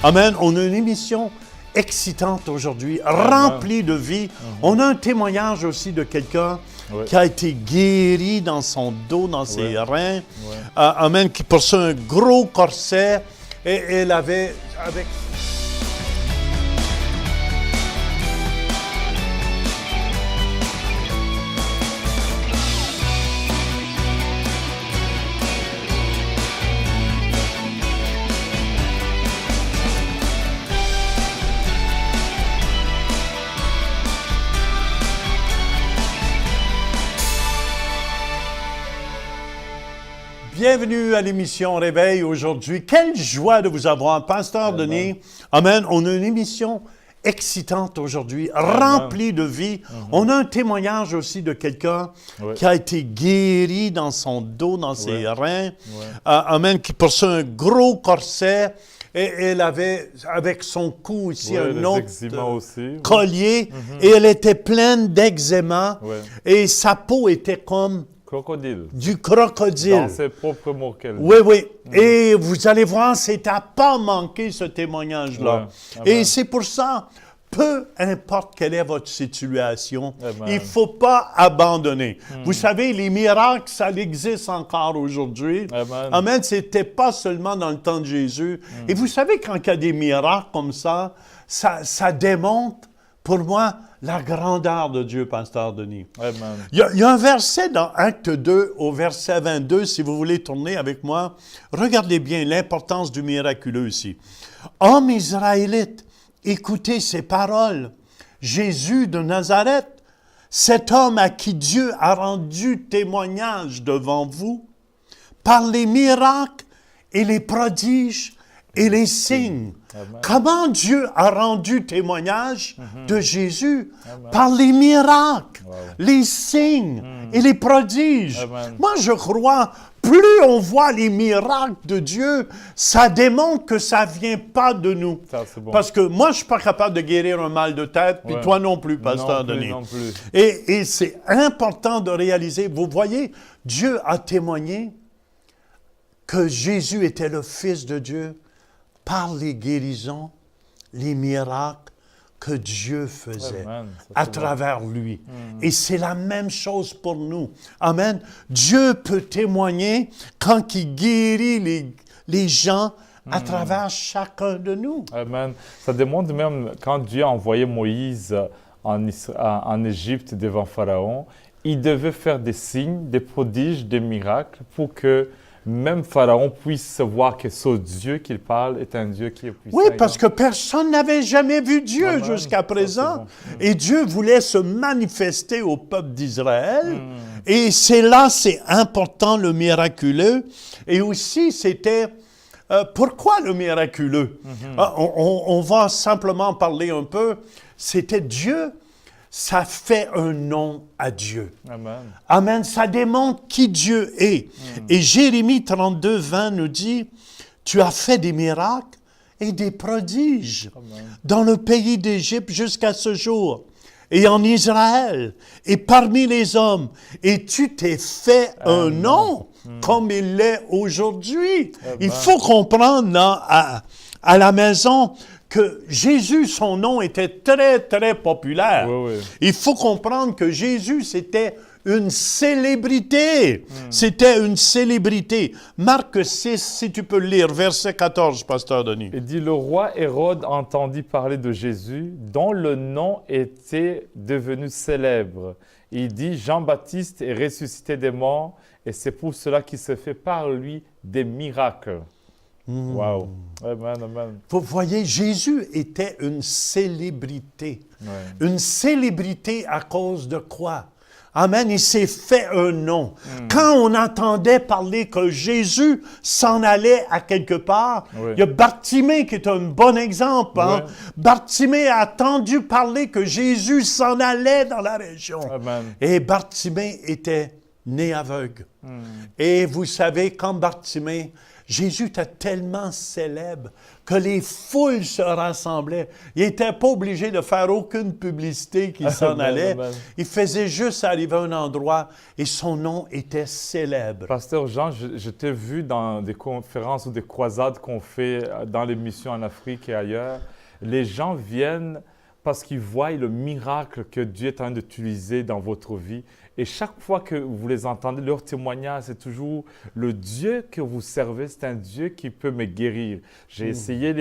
Amen. On a une émission excitante aujourd'hui, remplie de vie. On a un témoignage aussi de quelqu'un qui a été guéri dans son dos, dans ses reins. Amen. Qui portait un gros corset et elle avait avec... Bienvenue à l'émission Réveil aujourd'hui. Quelle joie de vous avoir, Pasteur Denis. Amen. On a une émission excitante aujourd'hui, remplie de vie. On a un témoignage aussi de quelqu'un qui a été guéri dans son dos, dans ses reins. Amen. Qui portait un gros corset. Et elle avait, avec son cou ici, un autre collier. Et elle était pleine d'eczéma. Et sa peau était comme... Crocodile. Du crocodile. Dans ses propres mots qu'elle dit. Oui, oui. Et vous allez voir, c'est à pas manquer ce témoignage-là. Et c'est pour ça, peu importe quelle est votre situation, il ne faut pas abandonner. Vous savez, les miracles, ça existe encore aujourd'hui. Amen. Ce n'était pas seulement dans le temps de Jésus. Et vous savez, quand il y a des miracles comme ça démontre, pour moi, la grandeur de Dieu, Pasteur Denis. Amen. Il y a un verset dans Acte 2, au verset 22, si vous voulez tourner avec moi. Regardez bien l'importance du miraculeux ici. « Hommes israélites, écoutez ces paroles. Jésus de Nazareth, cet homme à qui Dieu a rendu témoignage devant vous, par les miracles et les prodiges et les signes. » Comment Dieu a rendu témoignage de Jésus? Par les miracles, les signes et les prodiges. Moi, je crois, plus on voit les miracles de Dieu, ça démontre que ça ne vient pas de nous. Ça, c'est bon. Parce que moi, je ne suis pas capable de guérir un mal de tête, puis toi non plus, Pasteur Denis. Non plus. Et c'est important de réaliser, vous voyez, Dieu a témoigné que Jésus était le Fils de Dieu, par les guérisons, les miracles que Dieu faisait à travers lui. Et c'est la même chose pour nous. Amen. Dieu peut témoigner quand il guérit les gens à travers chacun de nous. Amen. Ça démontre même quand Dieu a envoyé Moïse en Égypte devant Pharaon, il devait faire des signes, des prodiges, des miracles pour que même Pharaon puisse voir que ce Dieu qu'il parle est un Dieu qui est puissant. Oui, parce que personne n'avait jamais vu Dieu jusqu'à présent. Et Dieu voulait se manifester au peuple d'Israël. Et c'est important, le miraculeux. Et aussi, c'était... pourquoi le miraculeux? On va simplement parler un peu. C'était Dieu. Ça fait un nom à Dieu. Amen. Amen. Ça démontre qui Dieu est. Et Jérémie 32, 20 nous dit, « Tu as fait des miracles et des prodiges dans le pays d'Égypte jusqu'à ce jour, et en Israël, et parmi les hommes, et tu t'es fait un nom comme il l'est aujourd'hui. » Il faut comprendre à la maison que Jésus, son nom était très, très populaire. Il faut comprendre que Jésus, c'était une célébrité. C'était une célébrité. Marc 6, si tu peux le lire, verset 14, Pasteur Denis. Il dit, le roi Hérode entendit parler de Jésus, dont le nom était devenu célèbre. Il dit, Jean-Baptiste est ressuscité des morts, et c'est pour cela qu'il se fait par lui des miracles. Wow. Amen, amen. Vous voyez, Jésus était une célébrité. Une célébrité à cause de quoi? Amen, il s'est fait un nom. Quand on entendait parler que Jésus s'en allait à quelque part, il y a Bartimée qui est un bon exemple. Bartimée a entendu parler que Jésus s'en allait dans la région. Et Bartimée était né aveugle. Et vous savez, quand Bartimée, Jésus était tellement célèbre que les foules se rassemblaient. Il n'était pas obligé de faire aucune publicité qui s'en Amen, allait. amen. Il faisait juste arriver à un endroit et son nom était célèbre. Pasteur Jean, je t'ai vu dans des conférences ou des croisades qu'on fait dans les missions en Afrique et ailleurs. Les gens viennent parce qu'ils voient le miracle que Dieu est en train d'utiliser dans votre vie. Et chaque fois que vous les entendez, leur témoignage, c'est toujours le Dieu que vous servez, c'est un Dieu qui peut me guérir. J'ai essayé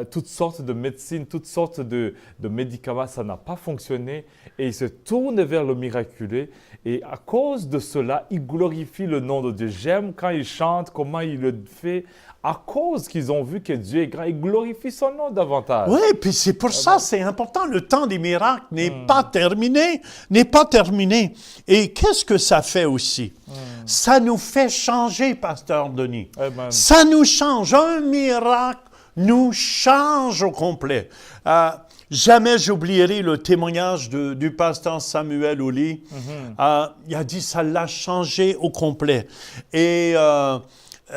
toutes sortes de médecines, toutes sortes de médicaments, ça n'a pas fonctionné. Et ils se tournent vers le miraculé. Et à cause de cela, ils glorifient le nom de Dieu. J'aime quand ils chantent, comment il le fait. À cause qu'ils ont vu que Dieu est grand, ils glorifient son nom davantage. Oui, puis c'est pour ça, c'est important. Le temps des miracles n'est pas terminé, n'est pas terminé. Et qu'est-ce que ça fait aussi? Ça nous fait changer, Pasteur Denis. Amen. Ça nous change. Un miracle nous change au complet. Jamais j'oublierai le témoignage du pasteur Samuel Oli. Il a dit ça l'a changé au complet. Et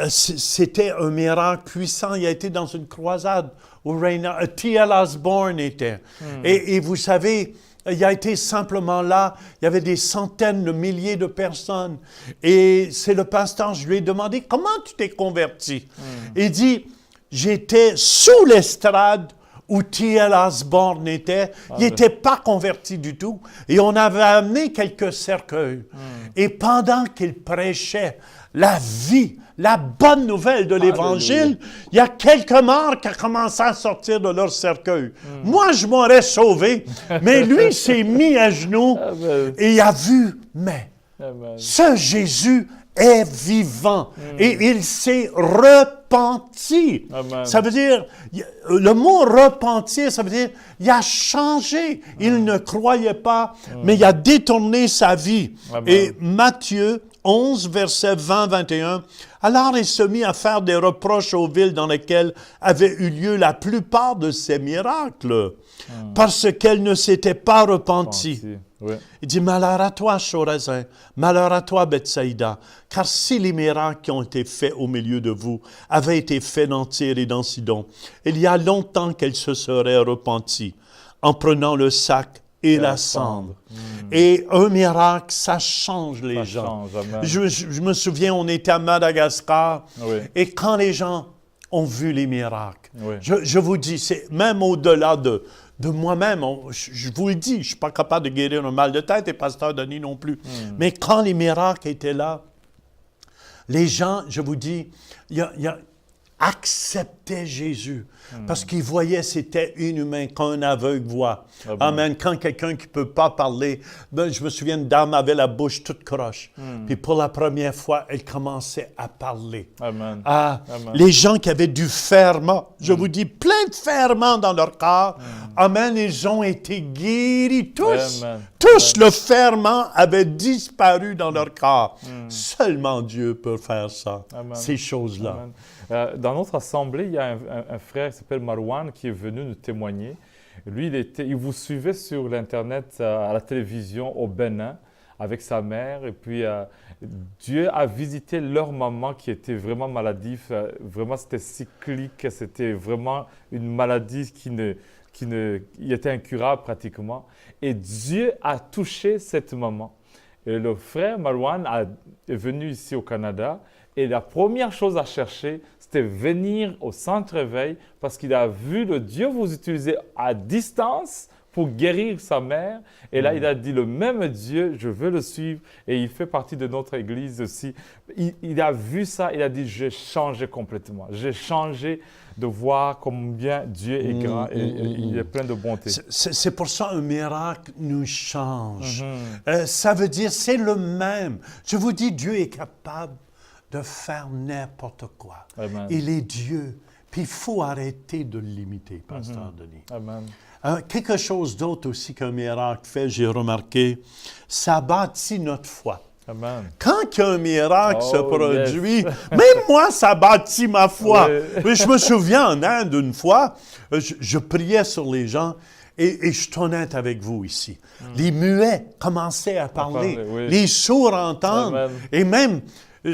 c'était un miracle puissant. Il a été dans une croisade où T.L. Osborne était. Et vous savez, il a été simplement là. Il y avait des centaines de milliers de personnes. Et c'est le pasteur, je lui ai demandé, comment tu t'es converti? Il dit, j'étais sous l'estrade où T.L. Osborne était. Il n'était pas converti du tout. Et on avait amené quelques cercueils. Et pendant qu'il prêchait la vie, la bonne nouvelle de l'Évangile, il y a quelques morts qui ont commencé à sortir de leur cercueil. Moi, je m'aurais sauvé, mais lui s'est mis à genoux et il a vu, mais ce Jésus est vivant et il s'est repenti. Amen. Ça veut dire, le mot repentir, ça veut dire, il a changé. Il ne croyait pas, mais il a détourné sa vie. Amen. Et Matthieu 11, versets 20-21, alors il se mit à faire des reproches aux villes dans lesquelles avaient eu lieu la plupart de ces miracles, parce qu'elles ne s'étaient pas repenties. Oui. Il dit, malheur à toi, Chorazin, malheur à toi, Bethsaïda, car si les miracles qui ont été faits au milieu de vous avaient été faits dans Tyr et dans Sidon, il y a longtemps qu'elles se seraient repenties en prenant le sac et la cendre. Et un miracle, ça change les gens. Change, amen. Je me souviens, on était à Madagascar, Oui. et quand les gens ont vu les miracles, Oui. je vous dis, c'est même au-delà de moi-même, je vous le dis, je ne suis pas capable de guérir un mal de tête, et Pasteur Denis non plus. Mais quand les miracles étaient là, les gens, je vous dis, acceptaient Jésus parce qu'ils voyaient c'était inhumain qu'un aveugle voit. Amen. Quand quelqu'un qui ne peut pas parler, je me souviens, une dame avait la bouche toute croche. Puis pour la première fois, elle commençait à parler. Amen. Ah, Amen. les gens qui avaient du ferment, je vous dis, plein de ferment dans leur corps, amen, ils ont été guéris tous. Amen. Tous, le ferment avait disparu dans leur corps. Seulement Dieu peut faire ça, Amen. ces choses-là. Amen. Dans notre assemblée, il y a un frère qui s'appelle Marwan qui est venu nous témoigner. Lui, il vous suivait sur l'Internet, à la télévision au Bénin avec sa mère. Et puis, Dieu a visité leur maman qui était vraiment maladive. Vraiment, c'était cyclique. C'était vraiment une maladie qui était incurable pratiquement. Et Dieu a touché cette maman. Et le frère Marwan est venu ici au Canada. Et la première chose à chercher, c'était venir au centre réveil parce qu'il a vu le Dieu vous utiliser à distance pour guérir sa mère. Et là, il a dit, le même Dieu, je veux le suivre. Et il fait partie de notre église aussi. Il a vu ça, il a dit, j'ai changé complètement. J'ai changé de voir combien Dieu est grand et il est plein de bonté. C'est pour ça un miracle nous change. Ça veut dire, c'est le même. Je vous dis, Dieu est capable de faire n'importe quoi. Amen. Il est Dieu. Puis il faut arrêter de le limiter, Pasteur Denis. Amen. Quelque chose d'autre aussi qu'un miracle fait, j'ai remarqué, ça bâtit notre foi. Amen. Quand il y a un miracle se produit, yes. même moi, ça bâtit ma foi. Oui. Mais je me souviens en Inde, une fois, je priais sur les gens et je suis honnête avec vous ici. Les muets commençaient à parler, oui. les sourds entendent. Amen. Et même,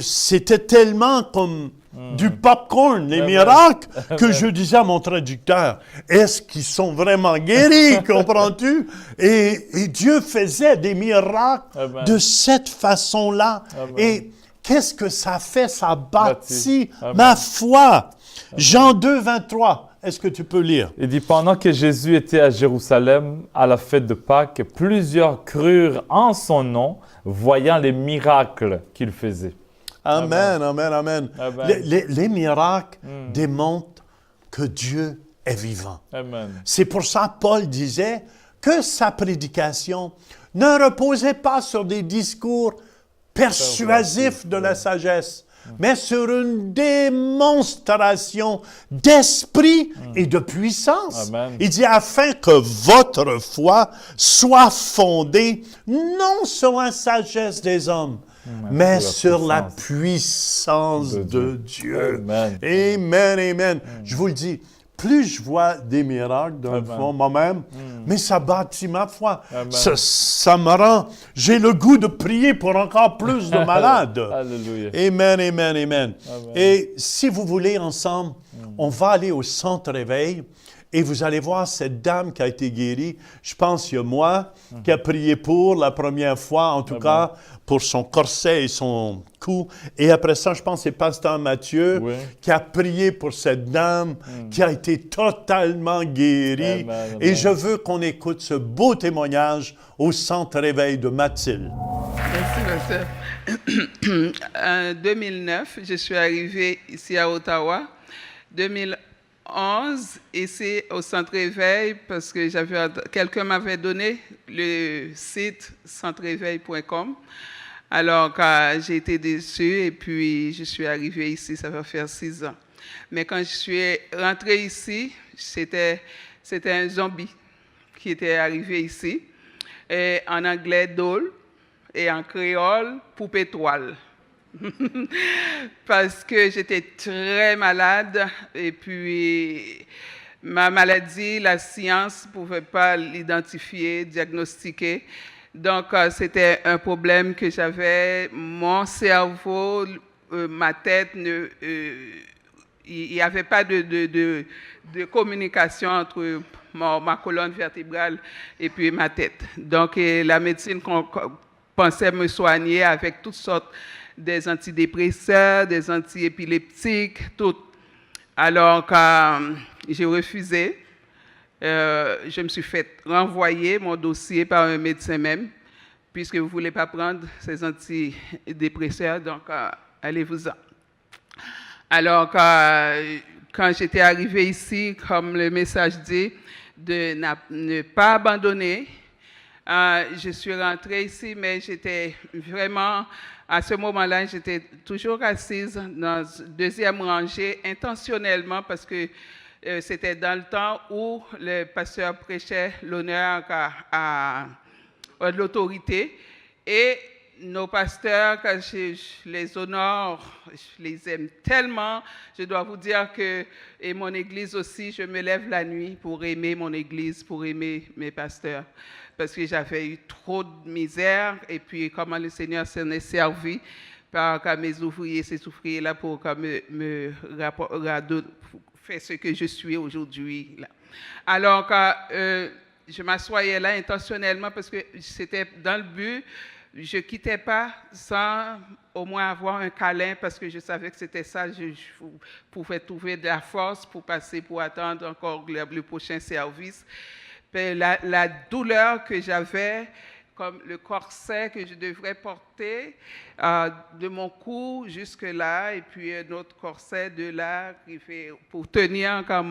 c'était tellement comme du popcorn, les miracles, que je disais à mon traducteur, est-ce qu'ils sont vraiment guéris, comprends-tu? Et Dieu faisait des miracles Amen. de cette façon-là. Amen. Et qu'est-ce que ça fait? Ça bâtit Amen. ma foi. Jean 2, 23. Est-ce que tu peux lire? Il dit, pendant que Jésus était à Jérusalem à la fête de Pâques, plusieurs crurent en son nom, voyant les miracles qu'il faisait. Amen, amen, amen. Amen. Les miracles démontrent que Dieu est vivant. Amen. C'est pour ça que Paul disait que sa prédication ne reposait pas sur des discours persuasifs de la sagesse, mais sur une démonstration d'esprit et de puissance. Amen. Il dit, afin que votre foi soit fondée non sur la sagesse des hommes, mais sur la puissance de Dieu. Amen. Amen, amen. Je vous le dis, plus je vois des miracles dans le fond moi-même, mais ça bâtit ma foi. Ça me rend, j'ai le goût de prier pour encore plus de malades. Alléluia. Amen, amen, amen. Amen. Et si vous voulez ensemble, on va aller au centre réveil et vous allez voir cette dame qui a été guérie. Je pense qu'il y a moi qui a prié pour la première fois, en tout cas, pour son corset et son cou. Et après ça, je pense que c'est Pasteur Mathieu qui a prié pour cette dame qui a été totalement guérie. Amen. Et je veux qu'on écoute ce beau témoignage au centre réveil de Mathilde. Merci, pasteur. En 2009, je suis arrivée ici à Ottawa. 2011, ici au centre réveil, parce que quelqu'un m'avait donné le site centreréveil.com. Alors, j'ai été déçue et puis je suis arrivée ici, ça va faire 6 ans. Mais quand je suis rentrée ici, c'était un zombie qui était arrivé ici. Et en anglais, doll, et en créole, poupée toile. Parce que j'étais très malade et puis ma maladie, la science ne pouvait pas l'identifier, diagnostiquer. Donc, c'était un problème que j'avais. Mon cerveau, ma tête, il n'y avait pas de communication entre ma colonne vertébrale et puis ma tête. Donc, la médecine pensait me soigner avec toutes sortes des antidépresseurs, des antiépileptiques, tout. Alors, j'ai refusé. Je me suis fait renvoyer mon dossier par un médecin même, puisque vous ne voulez pas prendre ces antidépresseurs, donc allez-vous-en. Alors, quand j'étais arrivée ici, comme le message dit, de ne pas abandonner, je suis rentrée ici, mais j'étais vraiment, à ce moment-là, j'étais toujours assise dans la deuxième rangée, intentionnellement, parce que c'était dans le temps où le pasteur prêchait l'honneur à l'autorité. Et nos pasteurs, quand je les honore, je les aime tellement. Je dois vous dire que, et mon église aussi, je me lève la nuit pour aimer mon église, pour aimer mes pasteurs. Parce que j'avais eu trop de misère. Et puis, comment le Seigneur s'en est servi par mes ouvriers, ces ouvriers-là, pour me faire ce que je suis aujourd'hui. Alors, je m'assoyais là intentionnellement parce que c'était dans le but, je ne quittais pas sans au moins avoir un câlin parce que je savais que c'était ça, je pouvais trouver de la force pour passer, pour attendre encore le prochain service. La douleur que j'avais, comme le corset que je devrais porter de mon cou jusque là, et puis un autre corset de là pour tenir encore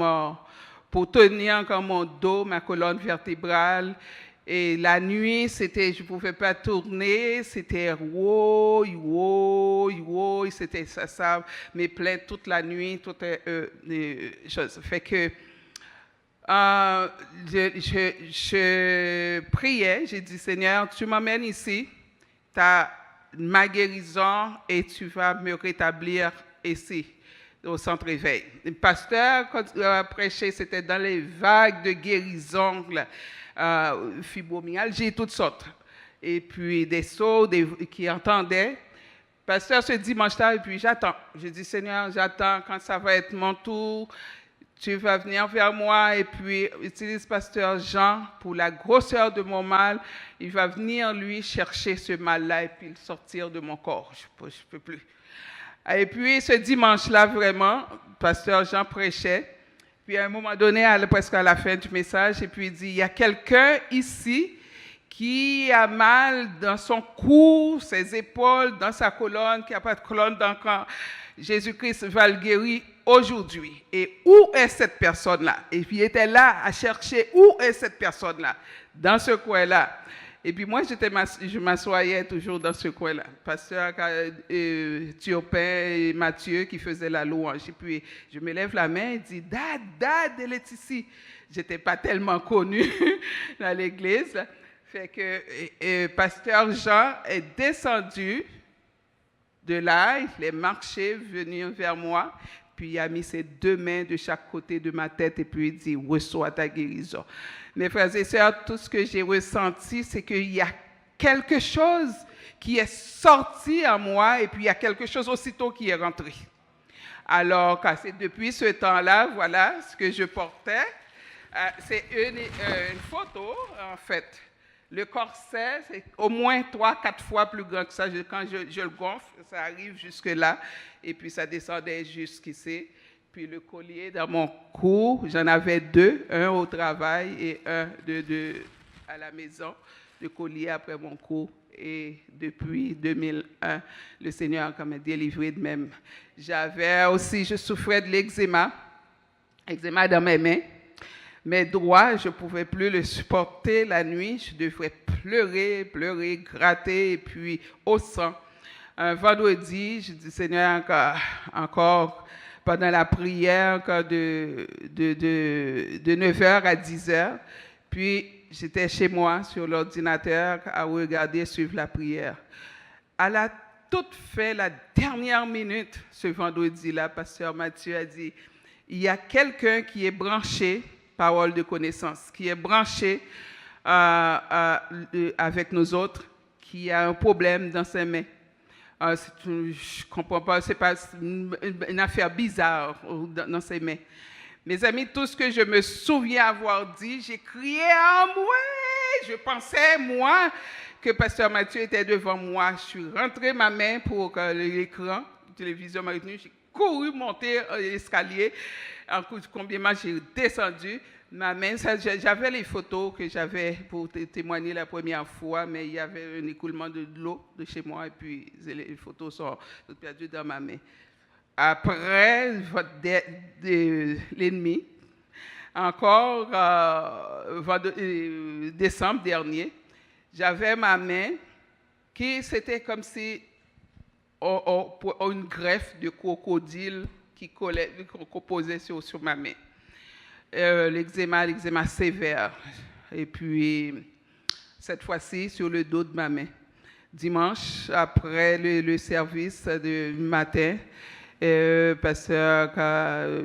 mon dos, ma colonne vertébrale. Et la nuit, je ne pouvais pas tourner, c'était c'était ça, mes plaintes toute la nuit, toutes les choses. Fait que je priais, j'ai dit, Seigneur, tu m'emmènes ici, tu as ma guérison et tu vas me rétablir ici, au centre réveil. Le pasteur, quand il a prêché, c'était dans les vagues de guérison, fibromyalgie, toutes sortes. Et puis des sourds qui entendaient. Pasteur, ce dimanche-là, et puis j'attends. Je dis, Seigneur, j'attends quand ça va être mon tour. Tu vas venir vers moi et puis utilise Pasteur Jean pour la grosseur de mon mal. Il va venir, lui, chercher ce mal-là et puis le sortir de mon corps. Je ne peux plus. Et puis, ce dimanche-là, vraiment, Pasteur Jean prêchait. Puis, à un moment donné, presque à la fin du message, et puis il dit, il y a quelqu'un ici qui a mal dans son cou, ses épaules, dans sa colonne, qui n'a pas de colonne dans le corps. Jésus-Christ va le guérir aujourd'hui. Et où est cette personne-là? Et puis il était là à chercher où est cette personne-là, dans ce coin-là. Et puis moi, je m'assoyais toujours dans ce coin-là. Pasteur Turpin et Mathieu qui faisaient la louange. Et puis je me lève la main et dis, Dad, elle est ici. Je n'étais pas tellement connue dans l'église. Fait que Pasteur Jean est descendu de là, il est marché, venu vers moi, puis il a mis ses 2 mains de chaque côté de ma tête et puis il dit, reçois ta guérison. Mes frères et sœurs, tout ce que j'ai ressenti, c'est qu'il y a quelque chose qui est sorti en moi et puis il y a quelque chose aussitôt qui est rentré. Alors, c'est depuis ce temps-là, voilà ce que je portais. C'est une photo, en fait. Le corset, c'est au moins 3-4 fois plus grand que ça. Quand je le gonfle, ça arrive jusque-là. Et puis, ça descendait jusqu'ici. Puis, le collier dans mon cou, j'en avais 2. Un au travail et un à la maison. Le collier après mon cou. Et depuis 2001, le Seigneur m'a délivré de même. Je souffrais de l'eczéma. Eczéma dans mes mains. Mes doigts, je ne pouvais plus le supporter la nuit. Je devrais pleurer, gratter, et puis au sang. Un vendredi, je dis, Seigneur, encore pendant la prière de 9h à 10h. Puis, j'étais chez moi sur l'ordinateur à regarder, suivre la prière. À la toute fin, la dernière minute, ce vendredi-là, Pasteur Mathieu a dit, il y a quelqu'un qui est branché, parole de connaissance, qui est branché avec nous autres, qui a un problème dans ses mains. Je ne comprends pas, c'est pas une affaire bizarre dans ses mains. Mes amis, tout ce que je me souviens avoir dit, j'ai crié en moi. Je pensais, moi, que Pasteur Mathieu était devant moi. Je suis rentrée ma main pour l'écran, la télévision m'a retenu. J'ai couru monter l'escalier. En combien de j'ai descendu. Ma main, j'avais les photos que j'avais pour témoigner la première fois, mais il y avait un écoulement de l'eau de chez moi et puis les photos sont toutes perdues dans ma main. Après l'ennemi, encore décembre dernier, j'avais ma main qui c'était comme si une greffe de crocodile qui posait sur ma main. L'eczéma sévère. Et puis, cette fois-ci, sur le dos de ma main. Dimanche, après le service du matin, Pasteur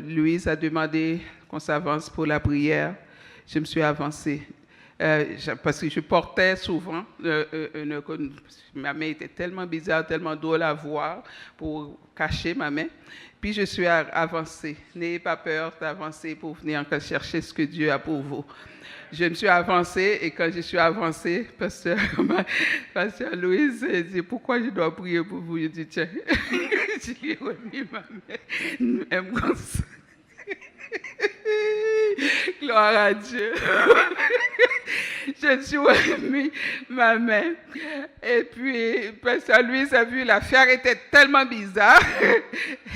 Louise a demandé qu'on s'avance pour la prière. Je me suis avancée. Parce que je portais souvent, ma main était tellement bizarre, tellement drôle à voir pour cacher ma main. Puis je suis avancée. N'ayez pas peur d'avancer pour venir encore chercher ce que Dieu a pour vous. Je me suis avancée et quand je suis avancée, Pasteur Louise a dit, pourquoi je dois prier pour vous? Je dis, tiens, je lui ai remis ma main. Elle me conseille. Gloire à Dieu. Je suis remis ma main. Et puis, Pasteur Louise a vu l'affaire était tellement bizarre.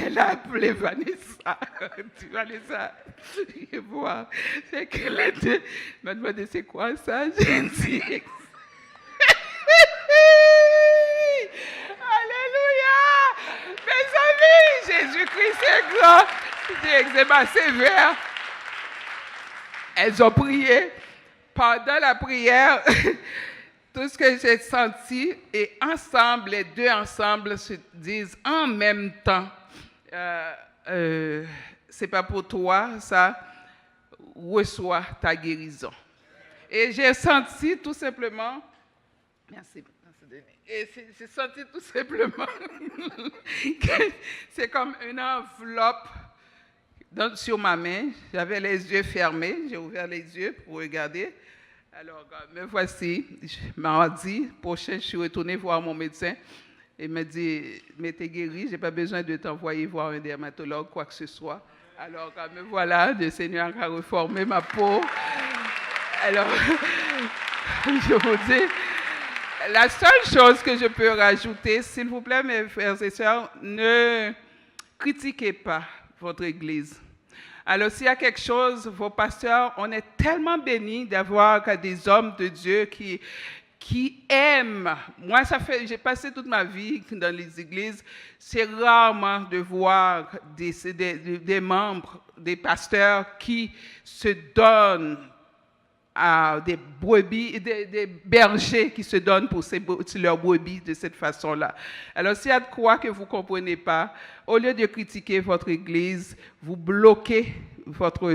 Elle a appelé Vanessa. Vanessa, viens voir. C'est qu'elle m'a demandé c'est quoi ça? J'ai dit. Alléluia! Mes amis, Jésus-Christ est grand. J'ai eczéma sévère. Elles ont prié. Pendant la prière, tout ce que j'ai senti, et ensemble, les deux ensemble se disent en même temps, c'est pas pour toi, ça, reçois ta guérison. Et j'ai senti tout simplement, merci Et j'ai senti tout simplement que c'est comme une enveloppe sur ma main. J'avais les yeux fermés, j'ai ouvert les yeux pour regarder. Alors, me voici, mardi prochain, je suis retournée voir mon médecin. Il m'a dit, mais t'es guéri, je n'ai pas besoin de t'envoyer voir un dermatologue, quoi que ce soit. Alors, me voilà, le Seigneur a reformé ma peau. Alors, je vous dis, la seule chose que je peux rajouter, s'il vous plaît, mes frères et sœurs, ne critiquez pas votre Église. Alors, s'il y a quelque chose, vos pasteurs, on est tellement bénis d'avoir des hommes de Dieu qui aiment. Moi, j'ai passé toute ma vie dans les églises. C'est rarement de voir des membres, des pasteurs qui se donnent à des brebis, des bergers qui se donnent pour leurs brebis de cette façon-là. Alors, s'il y a de quoi que vous ne comprenez pas, au lieu de critiquer votre Église, vous bloquez votre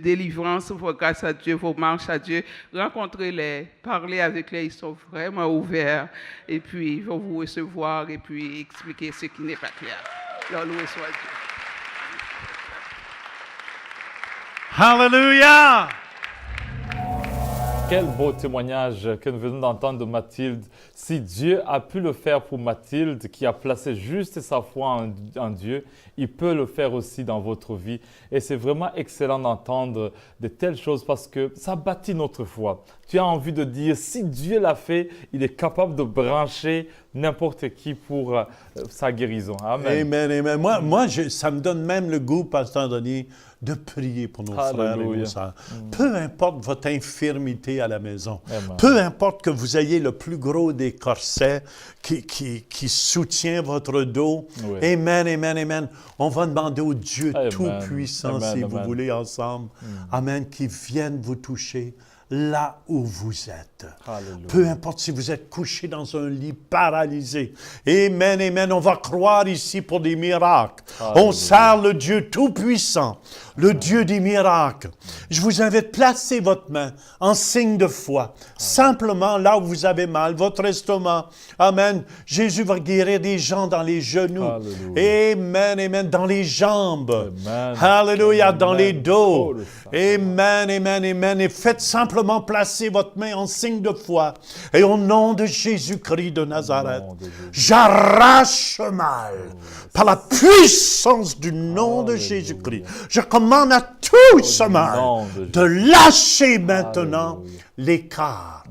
délivrance, grâce à Dieu, vos marches à Dieu. Rencontrez-les, parlez avec les, ils sont vraiment ouverts et puis ils vont vous recevoir et puis expliquer ce qui n'est pas clair. Alors, loué soit Dieu. Hallelujah! Quel beau témoignage que nous venons d'entendre de Mathilde. Si Dieu a pu le faire pour Mathilde, qui a placé juste sa foi en Dieu, il peut le faire aussi dans votre vie. Et c'est vraiment excellent d'entendre de telles choses parce que ça bâtit notre foi. Tu as envie de dire, si Dieu l'a fait, il est capable de brancher n'importe qui pour sa guérison. Amen. Amen, amen. Moi ça me donne même le goût, Pasteur Denis, de prier pour nos frères et nos sœurs. Peu importe votre infirmité à la maison, peu importe que vous ayez le plus gros des corsets qui soutient votre dos. Oui. Amen, amen, amen. On va demander au Dieu Tout-Puissant, si vous voulez, ensemble, amen, qui vienne vous toucher là où vous êtes. Alléluia. Peu importe si vous êtes couché dans un lit paralysé. Amen, amen. On va croire ici pour des miracles. Alléluia. On sert le Dieu Tout-Puissant, le Dieu des miracles. Je vous invite, placez votre main en signe de foi. Simplement là où vous avez mal, votre estomac. Amen. Jésus va guérir des gens dans les genoux. Alléluia. Amen, amen. Dans les jambes. Amen. Alléluia. Dans les dos. Amen, amen, amen. Et faites simplement placer votre main en signe de foi. Et au nom de Jésus-Christ de Nazareth, j'arrache le mal par la puissance du nom de Jésus-Christ. Je commande à tout ce mal de lâcher maintenant l'écart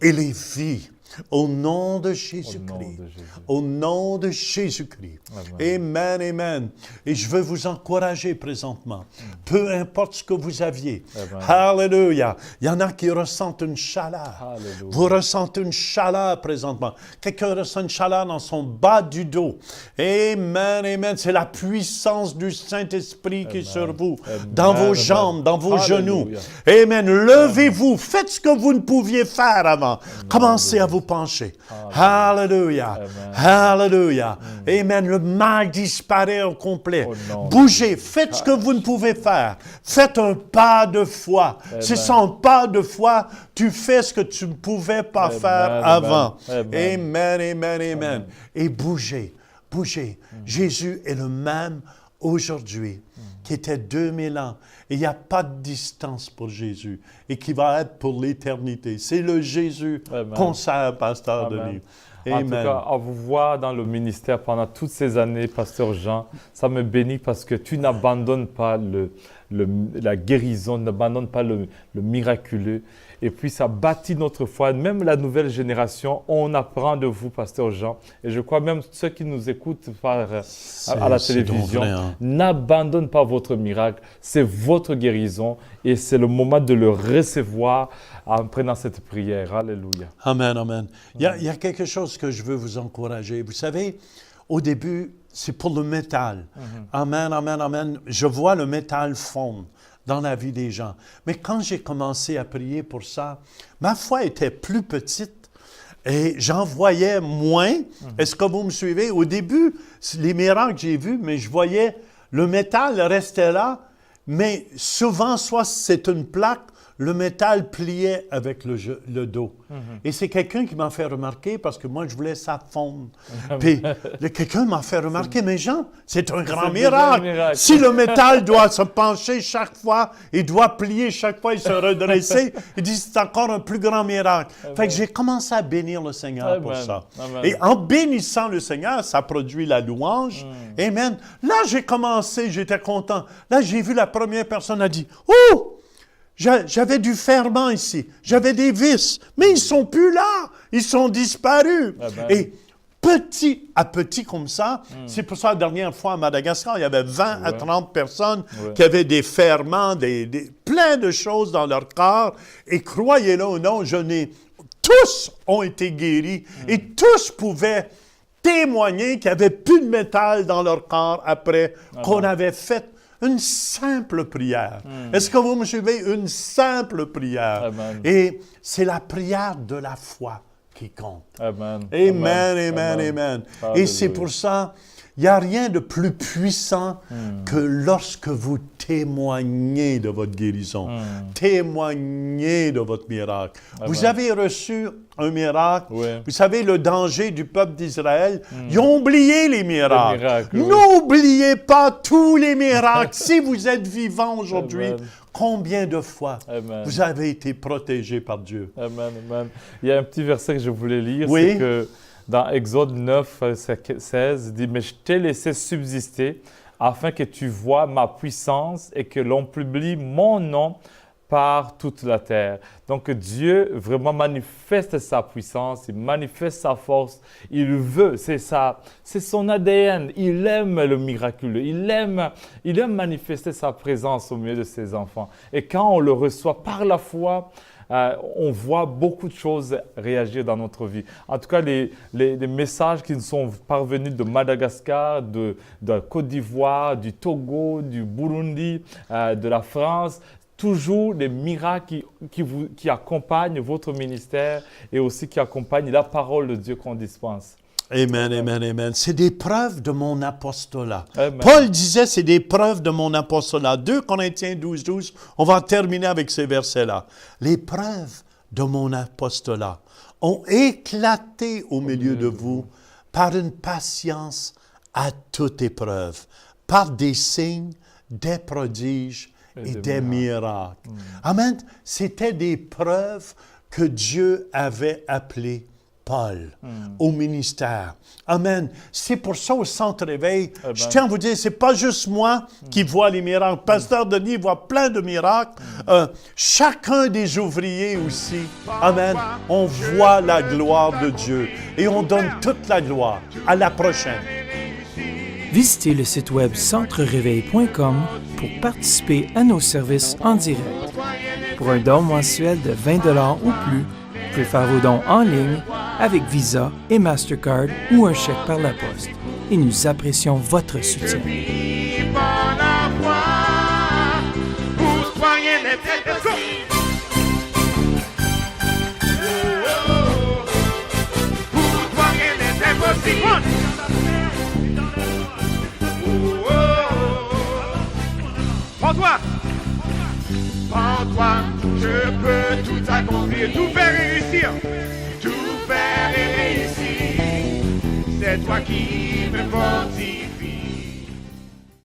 et les vies. Au nom de Jésus-Christ. Au nom de Jésus-Christ. Amen, amen. Et je veux vous encourager présentement. Peu importe ce que vous aviez. Alléluia. Il y en a qui ressentent une chaleur. Alléluia. Vous ressentez une chaleur présentement. Quelqu'un ressent une chaleur dans son bas du dos. Amen, amen. C'est la puissance du Saint-Esprit qui est sur vous. Dans vos jambes, dans vos genoux. Amen. Levez-vous. Faites ce que vous ne pouviez faire avant. Commencez à vous pencher. Alléluia. Alléluia. Amen. Le mal disparaît au complet. Bougez. Faites ce que vous ne pouvez faire. Faites un pas de foi. C'est sans pas de foi, tu fais ce que tu ne pouvais pas faire avant. Amen, amen, amen. Et bougez. Bougez. Jésus est le même aujourd'hui qui était 2000 ans. Et il n'y a pas de distance pour Jésus et qui va être pour l'éternité. C'est le Jésus qu'on sert, Pasteur Denis. En tout cas, à vous voir dans le ministère pendant toutes ces années, Pasteur Jean, ça me bénit parce que tu n'abandonnes pas la guérison, n'abandonnes pas le miraculeux. Et puis, ça bâtit notre foi. Même la nouvelle génération, on apprend de vous, Pasteur Jean. Et je crois même ceux qui nous écoutent à la télévision, n'abandonnent pas votre miracle. C'est votre guérison et c'est le moment de le recevoir en prenant cette prière. Alléluia. Amen, amen. Il y a quelque chose que je veux vous encourager. Vous savez, au début, c'est pour le métal. Amen, amen, amen. Je vois le métal fondre dans la vie des gens. Mais quand j'ai commencé à prier pour ça, ma foi était plus petite et j'en voyais moins. Est-ce que vous me suivez? Au début, les miracles que j'ai vus, mais je voyais le métal restait là, mais souvent, soit c'est une plaque, le métal pliait avec le dos. Et c'est quelqu'un qui m'a fait remarquer, parce que moi, je voulais ça fondre. Puis quelqu'un m'a fait remarquer, mais Jean, c'est un grand miracle. Si le métal doit se pencher chaque fois, il doit plier chaque fois et se redresser, il dit, c'est encore un plus grand miracle. Fait que j'ai commencé à bénir le Seigneur pour ça. Amen. Et en bénissant le Seigneur, ça produit la louange. Amen. Là, j'ai commencé, j'étais content. Là, j'ai vu la première personne a dit, « Oh! J'avais du ferment ici, j'avais des vis, mais ils ne sont plus là, ils sont disparus. » Et petit à petit comme ça, c'est pour ça la dernière fois à Madagascar, il y avait 20 à 30 personnes qui avaient des ferments, plein de choses dans leur corps. Et croyez-le ou non, tous ont été guéris et tous pouvaient témoigner qu'il n'y avait plus de métal dans leur corps après qu'on avait fait une simple prière. Est-ce que vous me suivez? Une simple prière. Amen. Et c'est la prière de la foi qui compte. Amen. Amen. Et c'est pour ça, il n'y a rien de plus puissant que lorsque vous témoignez de votre guérison, témoignez de votre miracle. Amen. Vous avez reçu un miracle. Oui. Vous savez, le danger du peuple d'Israël, ils ont oublié les miracles. Les miracles, oui. N'oubliez pas tous les miracles. Si vous êtes vivant aujourd'hui, Amen. combien de fois Amen. vous avez été protégé par Dieu? Amen, amen. Il y a un petit verset que je voulais lire, Oui. c'est que dans Exode 9, 16, il dit « Mais je t'ai laissé subsister afin que tu vois ma puissance et que l'on publie mon nom par toute la terre. » Donc Dieu vraiment manifeste sa puissance, il manifeste sa force, il veut, c'est son ADN, il aime le miraculeux, il aime manifester sa présence au milieu de ses enfants. Et quand on le reçoit par la foi, on voit beaucoup de choses réagir dans notre vie. En tout cas, les messages qui nous sont parvenus de Madagascar, de Côte d'Ivoire, du Togo, du Burundi, de la France, toujours des miracles qui accompagnent votre ministère et aussi qui accompagnent la parole de Dieu qu'on dispense. Amen, amen, amen. C'est des preuves de mon apostolat. Amen. Paul disait, c'est des preuves de mon apostolat. 2 Corinthiens 12, 12, on va terminer avec ces versets-là. Les preuves de mon apostolat ont éclaté au milieu de vous par une patience à toute épreuve, par des signes, des prodiges et des miracles. Amen. C'était des preuves que Dieu avait appelées Paul au ministère. Amen. C'est pour ça au Centre Éveil, je tiens à vous dire, c'est pas juste moi qui vois les miracles. Pasteur Denis voit plein de miracles. Chacun des ouvriers aussi. Amen. On voit la gloire de Dieu et on donne toute la gloire. À la prochaine. Visitez le site web centrereveil.com pour participer à nos services en direct. Pour un don mensuel de 20 $ ou plus, vous pouvez faire vos dons en ligne avec Visa et Mastercard ou un chèque par la poste. Et nous apprécions votre soutien. Prends-toi! Prends-toi, je peux tout accomplir, tout faire et réussir. Tout faire et réussir. C'est toi qui me fortifie.